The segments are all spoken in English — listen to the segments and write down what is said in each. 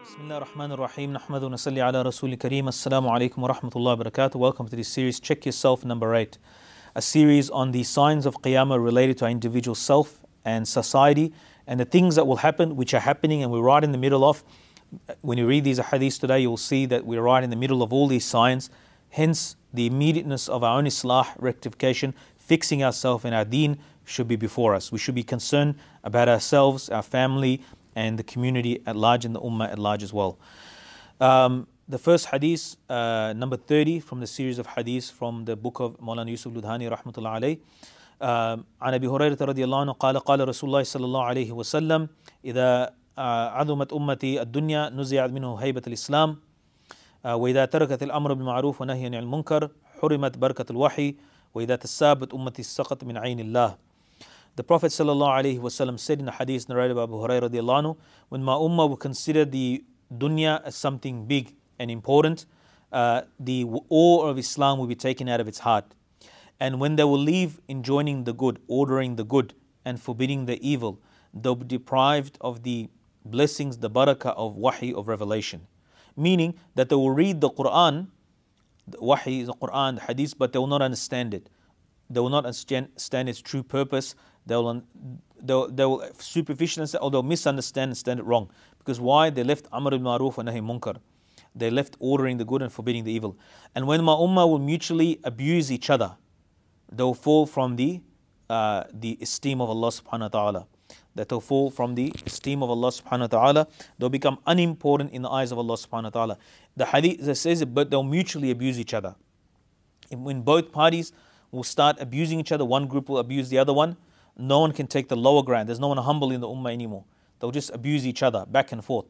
Bismillah ar-Rahman ar-Rahim. Nahmadu nasalli ala Rasul Kareem. Assalamu alaikum wa rahmatullahi wa barakatuh. Welcome to this series, Check Yourself, number 8. A series on the signs of Qiyamah related to our individual self and society and the things that will happen, which are happening, and we're right in the middle of. When you read these hadiths today, you'll see that we're right in the middle of all these signs. Hence, the immediateness of our own islah, rectification, fixing ourselves and our deen should be before us. We should be concerned about ourselves, our family, and the community at large and the ummah at large as well. The first hadith, number 30 from the series of hadiths from the book of Maulana Yusuf Ludhianwi Rahmatullah alayh. عن أبي هريرة رضي الله عنه قال قال رسول الله صلى الله عليه وسلم إذا عظمت أمتي الدنيا نزعت منه هيبة الإسلام وإذا تركت الأمر بالمعروف ونهي عن المنكر حرمت بركة الوحي وإذا تسابت أمتي السقط من عين الله. The Prophet ﷺ said in a hadith narrated by Abu Hurairah radiallahu anhu, when my ummah will consider the dunya as something big and important, the awe of Islam will be taken out of its heart. And when they will leave enjoining the good, ordering the good, and forbidding the evil, they'll be deprived of the blessings, the barakah of wahi, of revelation. Meaning that they will read the Quran, the wahi is the Quran, the hadith, but they will not understand it. They will not understand its true purpose. They will superficially, or they'll misunderstand and stand it wrong. Because why? They left Amr bil Ma'ruf and Nahi Munkar. They left ordering the good and forbidding the evil. And when my ummah will mutually abuse each other, they will fall from the esteem of Allah subhanahu wa ta'ala. That they'll fall from the esteem of Allah subhanahu wa ta'ala. They'll become unimportant in the eyes of Allah subhanahu wa ta'ala. The hadith says it, but they'll mutually abuse each other. When both parties will start abusing each other, one group will abuse the other one, no one can take the lower ground. There's no one humble in the ummah anymore. They'll just abuse each other back and forth.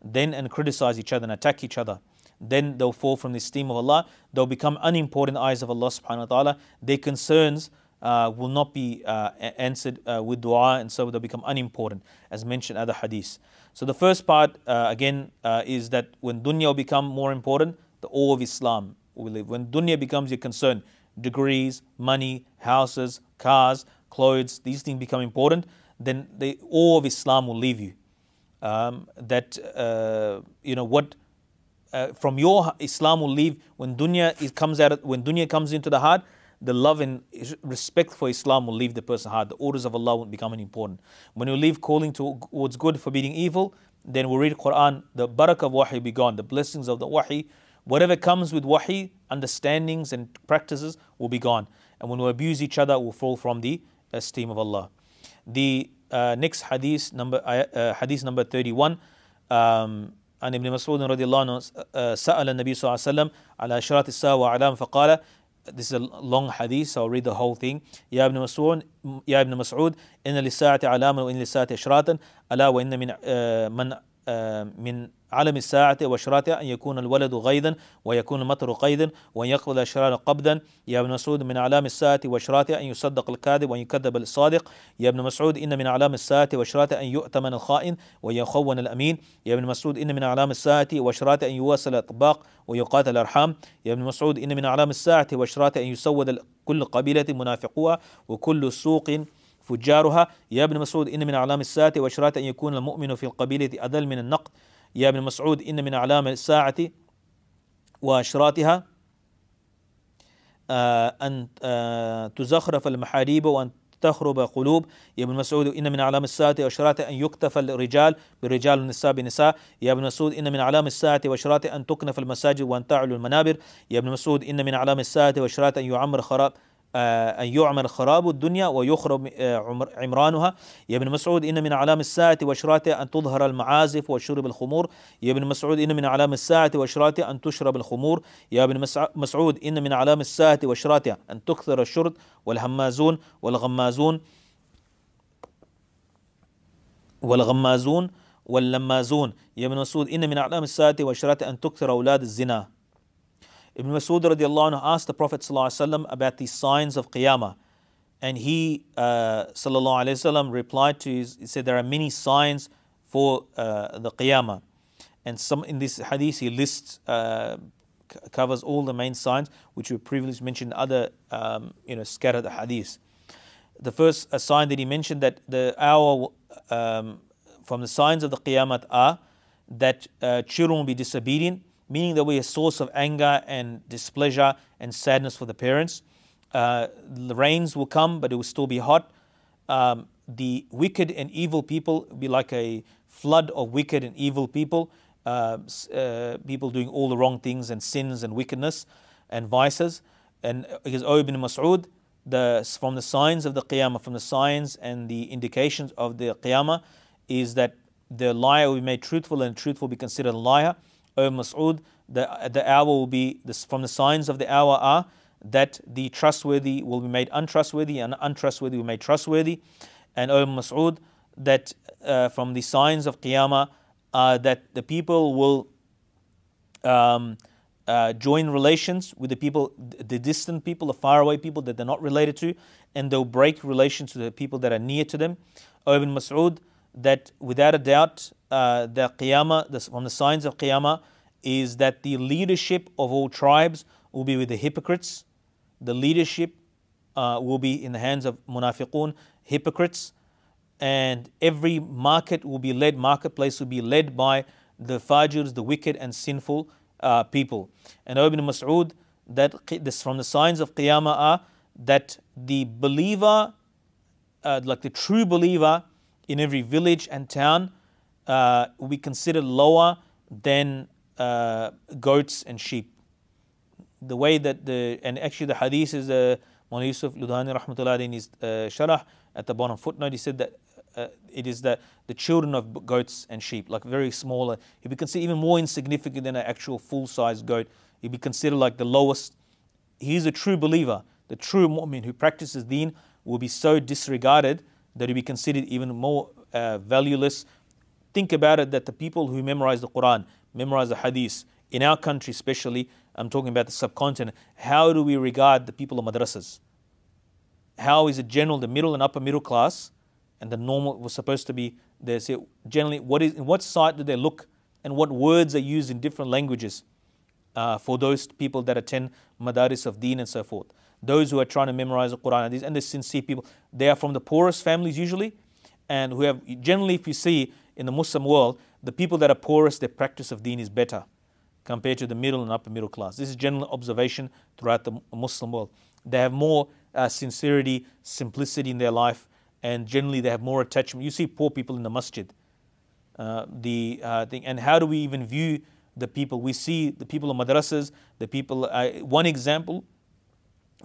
Then and criticize each other and attack each other. Then they'll fall from the esteem of Allah. They'll become unimportant in the eyes of Allah subhanahu wa ta'ala. Their concerns will not be answered with dua, and so they'll become unimportant, as mentioned in other hadiths. So the first part, is that when dunya will become more important, the awe of Islam will live. When dunya becomes your concern, degrees, money, houses, cars, clothes, these things become important, then the awe of Islam will leave you. From your Islam will leave when dunya comes into the heart. The love and respect for Islam will leave the person's heart. The orders of Allah won't become important. When you leave calling towards good, forbidding evil, then we read Quran, the barakah of wahi will be gone. The blessings of the wahi, whatever comes with wahi, understandings and practices will be gone. And when we abuse each other, we'll fall from the esteem of Allah. The next hadith number 31, عن ابن مسعود رضي الله عنه سأل النبي صلى الله عليه وسلم على أشراط الساعة وأعلام فقال. This is a long hadith, so I'll read the whole thing. يا ابن مسعود إن للساعة علاما وإن للساعة أشراطا ألا وإن من علم الساعة وأشراطها أن يكون الولد غيظا ويكون المطر قيظا وأن يقبل الأشرار قبضا. يا ابن مسعود من علام الساعة وأشراطها أن يصدق الكاذب وأن يكذب الصادق. يا ابن مسعود إن من علام الساعة وأشراطها أن يؤتمن الخائن ويخون الأمين. يا ابن مسعود إن من علام الساعة وأشراطها أن يواصل الأطباق ويقاتل الأرحام. يا ابن مسعود إن من علام الساعة وأشراطها أن يسود كل قبيلة منافقوها وكل سوق فجارها. يا ابن مسعود إن من أعلام الساعة وأشراطها أن يكون المؤمن في القبيلة أذل من النقد. يا ابن مسعود إن من أعلام الساعة وأشراطها أن تزخرف المحاريب وأن تخرب قلوب. يا ابن مسعود إن من أعلام الساعة وأشراطها أن يكتف الرجال بالرجال والنساء بالنساء. يا ابن مسعود إن من أعلام الساعة وأشراطها أن تكنف المساجد وأن تعلو المنابر. يا ابن مسعود إن من أعلام الساعة وأشراطها أن يعمر خراب الدنيا ويخرب عمرانها. يا ابن مسعود إن من أعلام الساعة وأشراطها أن تظهر المعازف وشرب الخمور. يا ابن مسعود إن من أعلام الساعة وأشراطها أن تشرب الخمور. يا ابن مسعود إن من أعلام الساعة وأشراطها أن تكثر الشرب والهمازون واللمازون. يا ابن مسعود إن من أعلام الساعة وأشراطها أن تكثر أولاد الزنا. Ibn Mas'ud radiallahu anhu asked the Prophet sallallahu alaihi wasallam about the signs of Qiyamah, and he sallallahu alaihi wasallam replied he said there are many signs for the Qiyamah, and some in this hadith he lists covers all the main signs which we previously mentioned in other scattered hadiths. The first sign that he mentioned that the hour from the signs of the Qiyamah are that children will be disobedient, meaning there will be a source of anger and displeasure and sadness for the parents. The rains will come, but it will still be hot. The wicked and evil people will be like a flood of wicked and evil people, people doing all the wrong things and sins and wickedness and vices. And because Ibn Mas'ud, from the signs of the Qiyamah, from the signs and the indications of the Qiyamah, is that the liar will be made truthful and truthful will be considered a liar. Ibn Mas'ud, the hour will be, from the signs of the hour are that the trustworthy will be made untrustworthy and untrustworthy will be made trustworthy. And Ibn Mas'ud, that from the signs of Qiyamah are that the people will join relations with the people, the distant people, the faraway people that they're not related to, and they'll break relations to the people that are near to them. Ibn Mas'ud, that without a doubt, the Qiyamah, from the signs of Qiyamah, is that the leadership of all tribes will be with the hypocrites. The leadership will be in the hands of munafiqun, hypocrites, and every marketplace will be led by the fajirs, the wicked and sinful people. And Ibn Mas'ud, that this from the signs of Qiyamah are that the believer, like the true believer in every village and town, will be considered lower than goats and sheep. The way that and actually the hadith is Maulana Yusuf Ludhianwi Rahmatullah in his sharah at the bottom footnote, he said that it is that the children of goats and sheep, like very small, he'd be considered even more insignificant than an actual full-sized goat. He'd be considered like the lowest. He's a true believer. The true mu'min who practices deen will be so disregarded that he'll be considered even more valueless. Think about it, that the people who memorize the Quran, memorize the hadiths, in our country especially, I'm talking about the subcontinent, how do we regard the people of madrasas? How is it general, the middle and upper middle class, and the normal was supposed to be, they say generally, in what side do they look and what words are used in different languages for those people that attend madaris of deen and so forth. Those who are trying to memorize the Quran and the sincere people, they are from the poorest families usually, and who have, generally if you see in the Muslim world, the people that are poorest, their practice of deen is better compared to the middle and upper middle class. This is general observation throughout the Muslim world. They have more sincerity, simplicity in their life, and generally they have more attachment. You see poor people in the masjid. And how do we even view the people? We see the people of madrasas, the people. One example,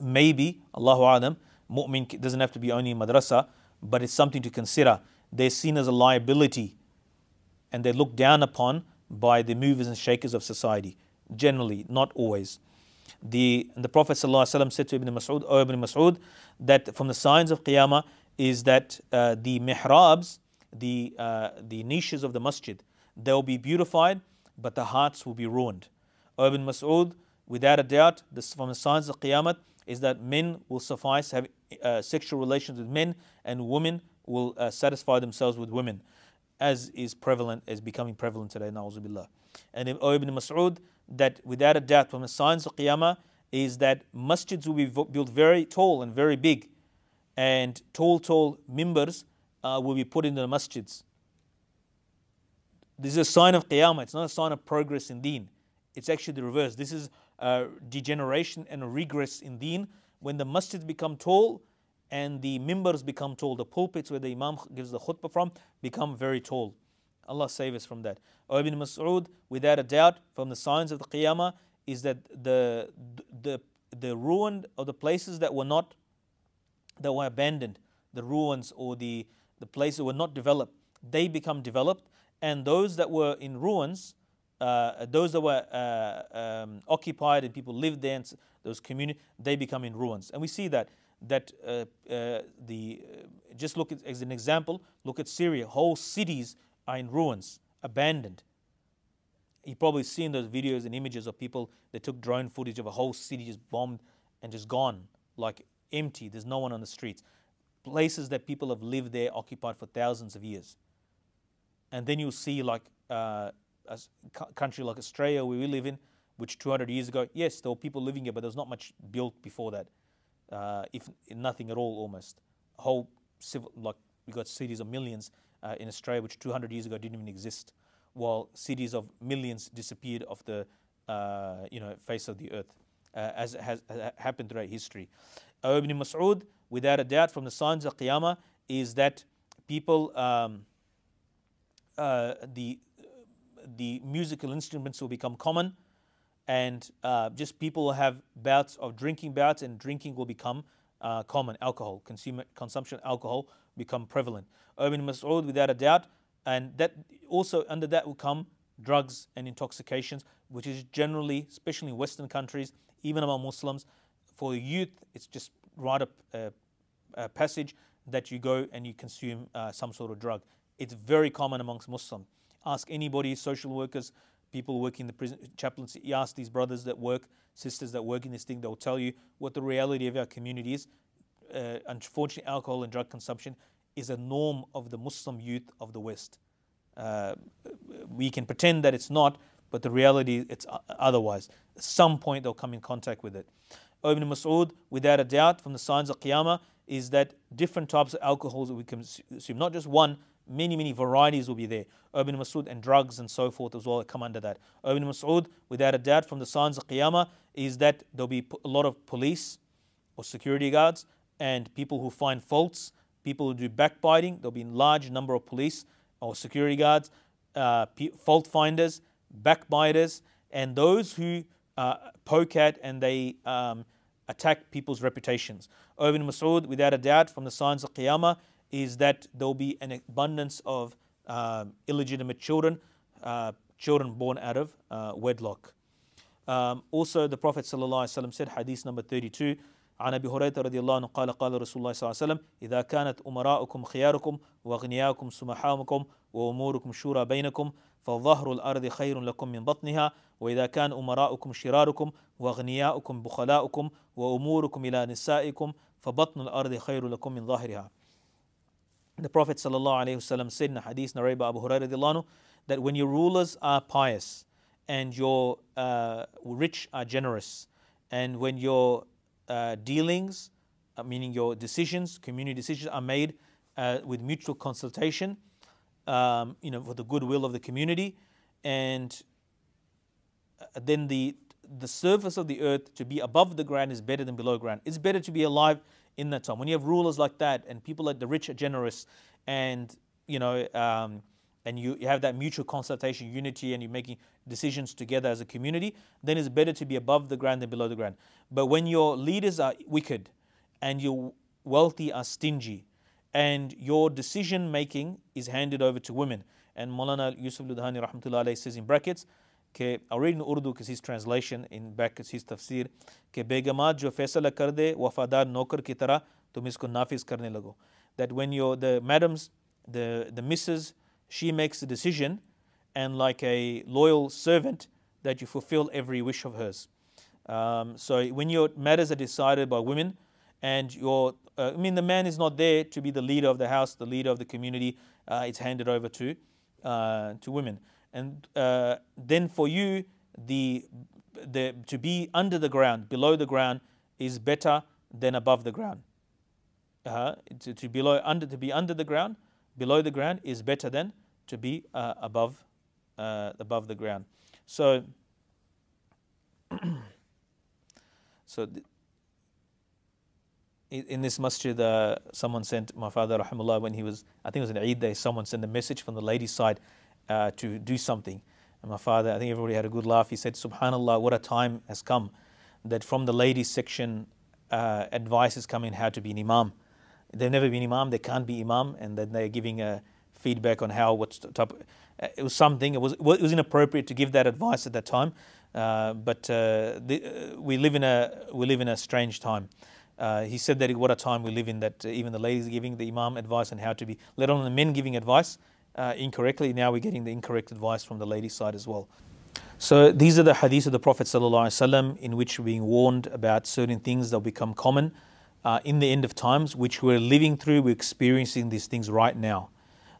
maybe Allahu A'lam, mu'min doesn't have to be only in madrasa, but it's something to consider. They're seen as a liability, and they're looked down upon by the movers and shakers of society. Generally, not always. The Prophet ﷺ said to Ibn Mas'ud, that from the signs of Qiyamah is that the mihrabs, the niches of the masjid, they'll be beautified, but the hearts will be ruined. Ibn Mas'ud, without a doubt, from the signs of Qiyamah is that men will suffice, have sexual relations with men, and women will satisfy themselves with women, as is becoming prevalent today, na'uzubillah. And Ibn Mas'ud, that without a doubt from the signs of Qiyamah is that masjids will be built very tall and very big, and tall mimbars will be put into the masjids. This is a sign of Qiyamah. It's not a sign of progress in deen. It's actually the reverse. This is a degeneration and a regress in deen when the masjids become tall and the mimbars become tall. The pulpits where the imam gives the khutbah from become very tall. Allah save us from that. Ibn Mas'ud, without a doubt, from the signs of the Qiyamah is that the ruin of the places that were abandoned, the ruins or the places that were not developed, they become developed, and those that were in ruins, those that were occupied and people lived there, and those communities, they become in ruins. And we see that just look at, as an example, look at Syria. Whole cities are in ruins, abandoned. You've probably seen those videos and images of people that took drone footage of a whole city just bombed and just gone, like empty. There's no one on the streets. Places that people have lived there, occupied for thousands of years. And then you'll see like a country like Australia where we live in, which 200 years ago, yes, there were people living here, but there was not much built before that. If nothing at all, almost. Whole civil, like we got cities of millions in Australia, which 200 years ago didn't even exist. while cities of millions disappeared off the face of the earth, as it has happened throughout history. Ibn Mas'ud, without a doubt, from the signs of Qiyamah is that people, the musical instruments will become common, and just people will have bouts of drinking bouts, and drinking will become common. Alcohol, consumption of alcohol become prevalent. Ibn Mas'ud, without a doubt, and that also under that will come drugs and intoxications, which is generally, especially in Western countries, even among Muslims, for the youth, it's just right up a passage that you go and you consume some sort of drug. It's very common amongst Muslims. Ask anybody, social workers, people working in the prison, chaplains, you ask these brothers that work, sisters that work in this thing, they'll tell you what the reality of our community is. Unfortunately, alcohol and drug consumption is a norm of the Muslim youth of the West. We can pretend that it's not, but the reality, it's otherwise. At some point, they'll come in contact with it. Ibn Mas'ud, without a doubt, from the signs of Qiyamah, is that different types of alcohols that we consume, not just one, many varieties will be there. Ibn Mas'ud, and drugs and so forth as well come under that. Ibn Mas'ud, without a doubt, from the signs of Qiyamah, is that there'll be a lot of police or security guards and people who find faults, people who do backbiting. There'll be a large number of police or security guards, fault finders, backbiters, and those who poke at and they attack people's reputations. Ibn Mas'ud, without a doubt, from the signs of Qiyamah, is that there will be an abundance of illegitimate children, children born out of wedlock. Also, the Prophet ﷺ said, hadith number 32, عن أبي هريرة رضي الله عنه قال قال رسول الله صلى الله عليه وسلم إذا كانت أمراؤكم خياركم وأغنياؤكم سمحاؤكم وأموركم شورى بينكم فظهر الأرض خير لكم من بطنها وإذا كان أمراؤكم شراركم وأغنياؤكم بخلاؤكم وأموركم إلى نسائكم فبطن الأرض خير لكم من ظاهرها. The Prophet ﷺ said in a hadith narrated by Abu Hurairah radiallahu anhu that when your rulers are pious and your rich are generous, and when your dealings, meaning your decisions, community decisions, are made with mutual consultation, for the goodwill of the community, and then the surface of the earth to be above the ground is better than below ground. It's better to be alive in that time. When you have rulers like that, and people like the rich are generous, and and you have that mutual consultation, unity, and you're making decisions together as a community, then it's better to be above the ground than below the ground. But when your leaders are wicked, and your wealthy are stingy, and your decision making is handed over to women, and Maulana Yusuf Ludhianwi Rahmatullah alayh says in brackets, I'll read in Urdu because his translation, in brackets his tafsir, कि बेगमात जो फैसला कर दे वफादार नौकर की तरह तुम इसको नाफिज करने लगो. That when the madams, the missus, she makes the decision, and like a loyal servant, that you fulfill every wish of hers. So when your matters are decided by women, and the man is not there to be the leader of the house, the leader of the community, it's handed over to women. And then for you, to be under the ground, below the ground, is better than above the ground. To be under the ground, below the ground, is better than to be above the ground. So, in this masjid, someone sent my father, rahimahullah, when he was, I think it was an Eid day, someone sent a message from the ladies' side to do something. And my father, I think everybody had a good laugh. He said, subhanallah, what a time has come that from the ladies section, advice is coming how to be an imam. They've never been imam, they can't be imam, and then they're giving feedback on what type. It was something. It was inappropriate to give that advice at that time, but we live in a strange time. He said that what a time we live in, that even the ladies are giving the imam advice on how to be, let alone the men giving advice incorrectly. Now we're getting the incorrect advice from the ladies' side as well. So these are the hadiths of the Prophet ﷺ in which we're being warned about certain things that will become common in the end of times, which we're living through. We're experiencing these things right now.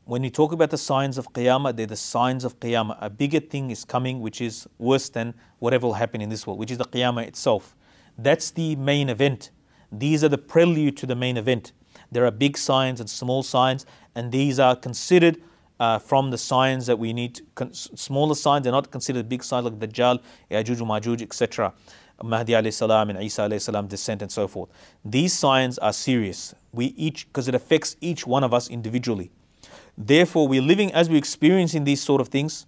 When we talk about the signs of Qiyamah, they're the signs of Qiyamah. A bigger thing is coming, which is worse than whatever will happen in this world, which is the Qiyamah itself. That's the main event. These are the prelude to the main event. There are big signs and small signs, and these are considered from the signs that we need. Smaller signs are not considered big signs, like Dajjal, Yajooj and Majooj, etc. Mahdi alayhi salam and Isa alayhi salam descent and so forth. These signs are serious. Because it affects each one of us individually. Therefore, we're living, as we're experiencing these sort of things,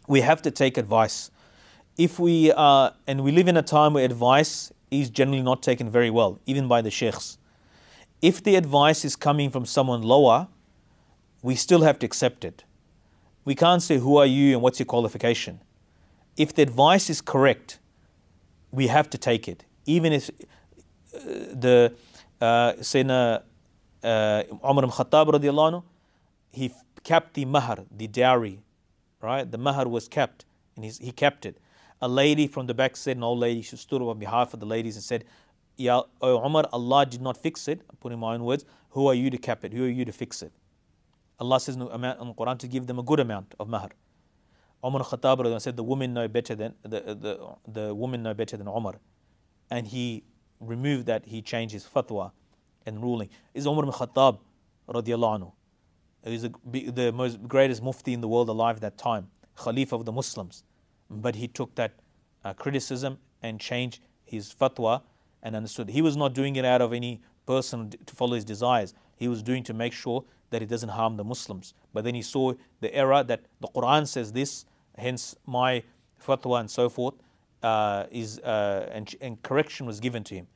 we have to take advice. And we live in a time where advice is generally not taken very well, even by the sheikhs. If the advice is coming from someone lower, we still have to accept it. We can't say, who are you and what's your qualification? If the advice is correct, we have to take it. Even if the Sayyidina Umar ibn Khattab radiallahu anhu, he kept the mahar, the dowry, right? The mahar was kept, and he kept it. A lady from the back said, an old lady, she stood up on behalf of the ladies and said, Ya Umar, Allah did not fix it. I'm putting my own words. Who are you to cap it? Who are you to fix it? Allah says in the Quran to give them a good amount of mahar. Umar Khattab said, the women know better than the women know better than Umar, and he removed that. He changed his fatwa and ruling. Is Umar ibn Khattab radiallahu anhu. He was the most greatest mufti in the world alive at that time, Khalifa of the Muslims. But he took that criticism and changed his fatwa and understood. He was not doing it out of any person to follow his desires. He was doing to make sure that it doesn't harm the Muslims. But then he saw the error that the Quran says this, hence my fatwa and so forth, and correction was given to him.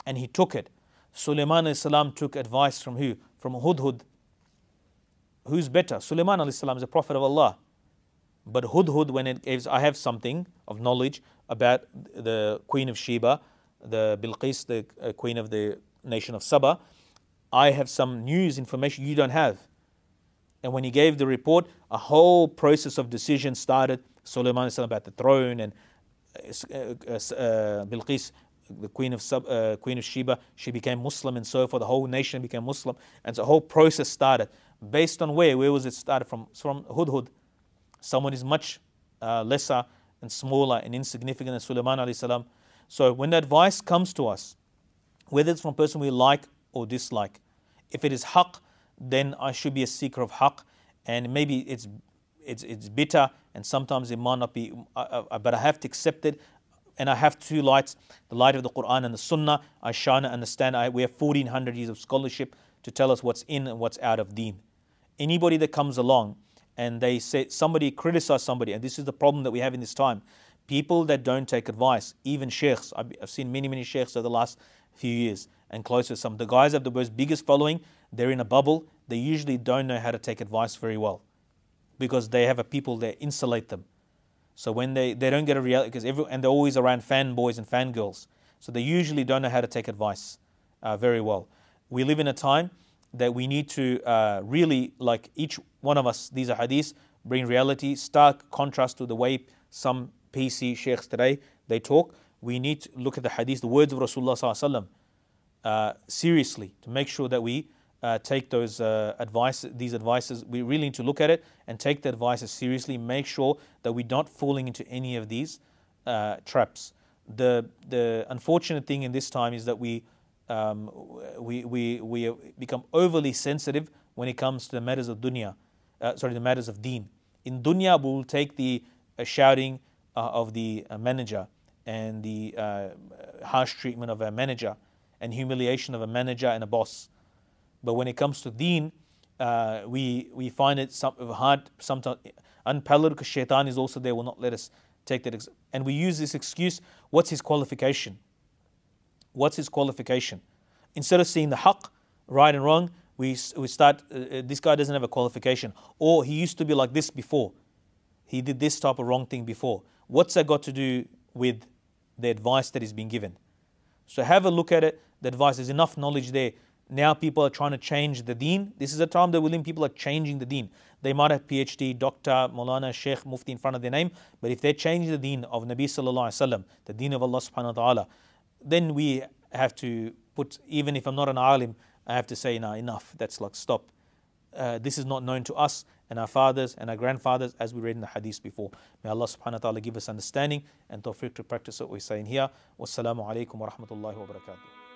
And he took it. Sulaiman alayhi salam took advice from who? From Hudhud. Who's better? Sulaiman alayhi salam is a prophet of Allah. But Hudhud, when it gives, I have something of knowledge about the Queen of Sheba, the Bilqis, the Queen of the nation of Saba. I have some news information you don't have. And when he gave the report, a whole process of decision started. Sulaiman about the throne, and Bilqis, the Queen of Sheba, she became Muslim, and so forth. The whole nation became Muslim, and so a whole process started. Based on where was it started from? From Hudhud. Someone is much lesser and smaller and insignificant than Sulaiman alayhi salam. So when the advice comes to us, whether it's from a person we like or dislike, if it is haqq, then I should be a seeker of haqq, and maybe it's bitter, and sometimes it might not be, but I have to accept it, and I have two lights, the light of the Quran and the Sunnah. I shine and understand. We have 1400 years of scholarship to tell us what's in and what's out of deen. Anybody that comes along and they say, somebody criticize somebody, and this is the problem that we have in this time, people that don't take advice, even sheikhs. I've seen many sheikhs over the last few years, and close to some. The guys have the most biggest following, they're in a bubble, they usually don't know how to take advice very well, because they have a people that insulate them. So when they don't get a reality, and they're always around fanboys and fangirls, so they usually don't know how to take advice very well. We live in a time that we need to really, like each one of us, these are hadiths, bring reality, stark contrast to the way some PC sheikhs today, they talk. We need to look at the hadiths, the words of Rasulullah sallallahu alaihi wasallam, seriously, to make sure that we take those these advices. We really need to look at it and take the advices seriously. Make sure that we're not falling into any of these traps. The unfortunate thing in this time is that we become overly sensitive when it comes to the matters of dunya, the matters of deen. In dunya, we will take the shouting of the manager, and the harsh treatment of a manager, and humiliation of a manager and a boss. But when it comes to deen, we find it hard, sometimes unpalatable, because shaitan is also there, will not let us take that. And we use this excuse, what's his qualification? What's his qualification? Instead of seeing the haqq, right and wrong, we start, this guy doesn't have a qualification. Or he used to be like this before. He did this type of wrong thing before. What's that got to do with the advice that is being given? So have a look at it. The advice, there's enough knowledge there. Now people are trying to change the deen. This is a time that people are changing the deen. They might have PhD, doctor, Maulana, Sheikh, Mufti in front of their name, but if they're changing the deen of Nabi sallallahu alaihi wasallam, the deen of Allah subhanahu wa ta'ala, then we have to put, even if I'm not an alim, I have to say, nah, enough, that's like, stop. This is not known to us and our fathers and our grandfathers, as we read in the hadith before. May Allah subhanahu wa ta'ala give us understanding and tawfiq to practice what we're saying here. Wassalamu alaikum wa rahmatullahi wa barakatuh.